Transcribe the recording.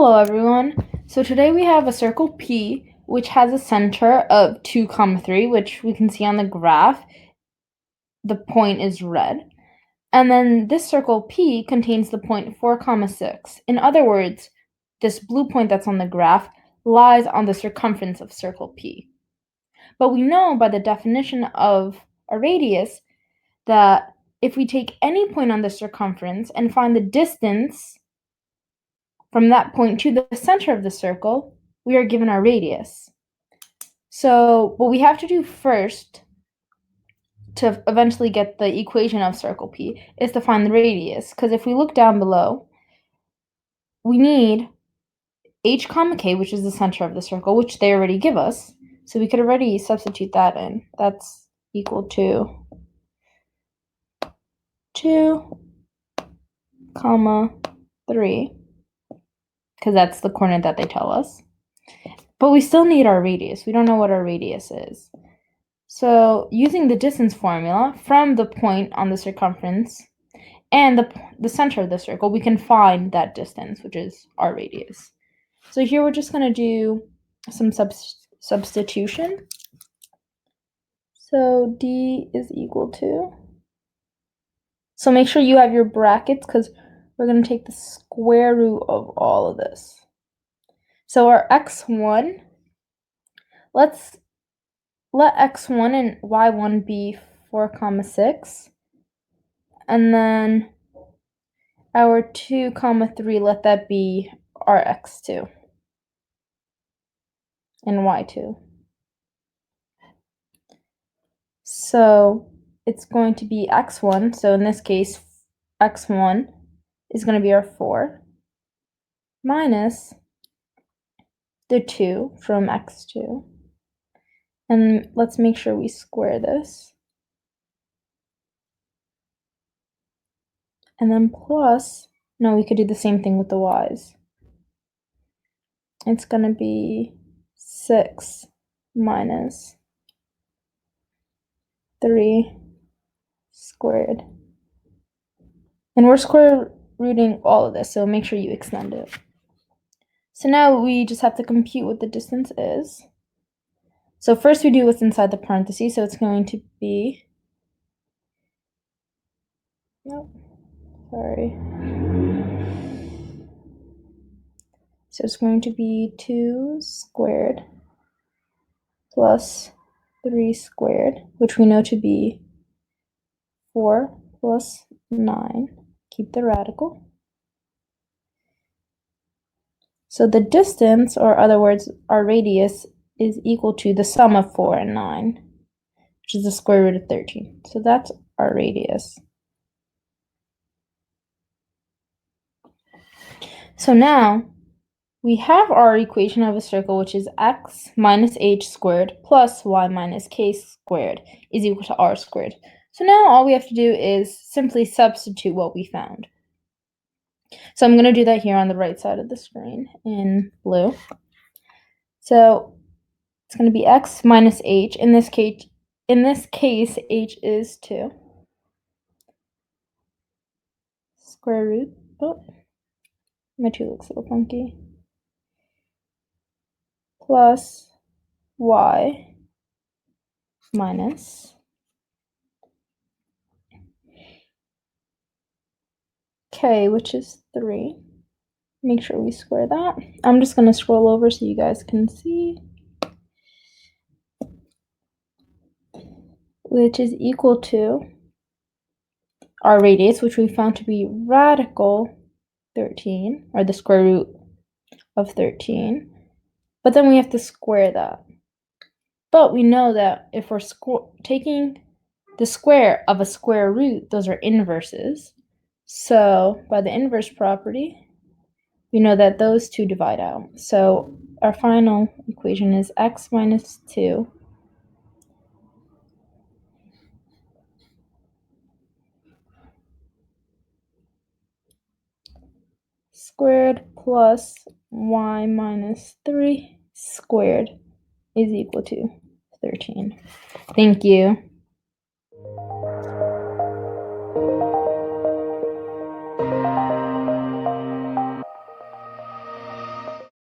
Hello everyone. So today we have a circle P which has a center of 2, 3, which we can see on the graph. The point is red. And then this circle P contains the point 4, 6. In other words, this blue point that's on the graph lies on the circumference of circle P. But we know by the definition of a radius that if we take any point on the circumference and find the distance from that point to the center of the circle, we are given our radius. So what we have to do first to eventually get the equation of circle P is to find the radius, because if we look down below, we need h, k, which is the center of the circle, which they already give us. So we could already substitute that in. That's equal to 2, 3, because that's the coordinate that they tell us. But we still need our radius. We don't know what our radius is. So using the distance formula from the point on the circumference and the center of the circle, we can find that distance, which is our radius. So here we're just going to do some substitution. So d is equal to, so make sure you have your brackets because we're going to take the square root of all of this. So our x1, let's let x1 and y1 be 4, 6. And then our 2, 3, let that be our x2 and y2. So it's going to be x1. So in this case, x1 is going to be our 4 minus the 2 from x2. And let's make sure we square this. And then plus, no, we could do the same thing with the y's. It's going to be 6 minus 3 squared. And we're square rooting all of this, so make sure you extend it. So now we just have to compute what the distance is. So first we do what's inside the parentheses, so it's going to be, so it's going to be 2 squared plus 3 squared, which we know to be 4 plus 9. Keep the radical. So the distance, or other words, our radius, is equal to the sum of 4 and 9, which is the square root of 13. So that's our radius. So now we have our equation of a circle, which is x minus h squared plus y minus k squared is equal to r squared. So now all we have to do is simply substitute what we found. So I'm going to do that here on the right side of the screen in blue. So it's going to be x minus h. In this case, h is 2. Square root. Oh, my 2 looks a little funky. Plus y minus k, which is 3. Make sure we square that. I'm just going to scroll over so you guys can see. Which is equal to our radius, which we found to be radical 13, or the square root of 13. But then we have to square that. But we know that if we're taking the square of a square root, those are inverses. So by the inverse property, we know that those two divide out. So our final equation is x minus 2 squared plus y minus 3 squared is equal to 13. Thank you.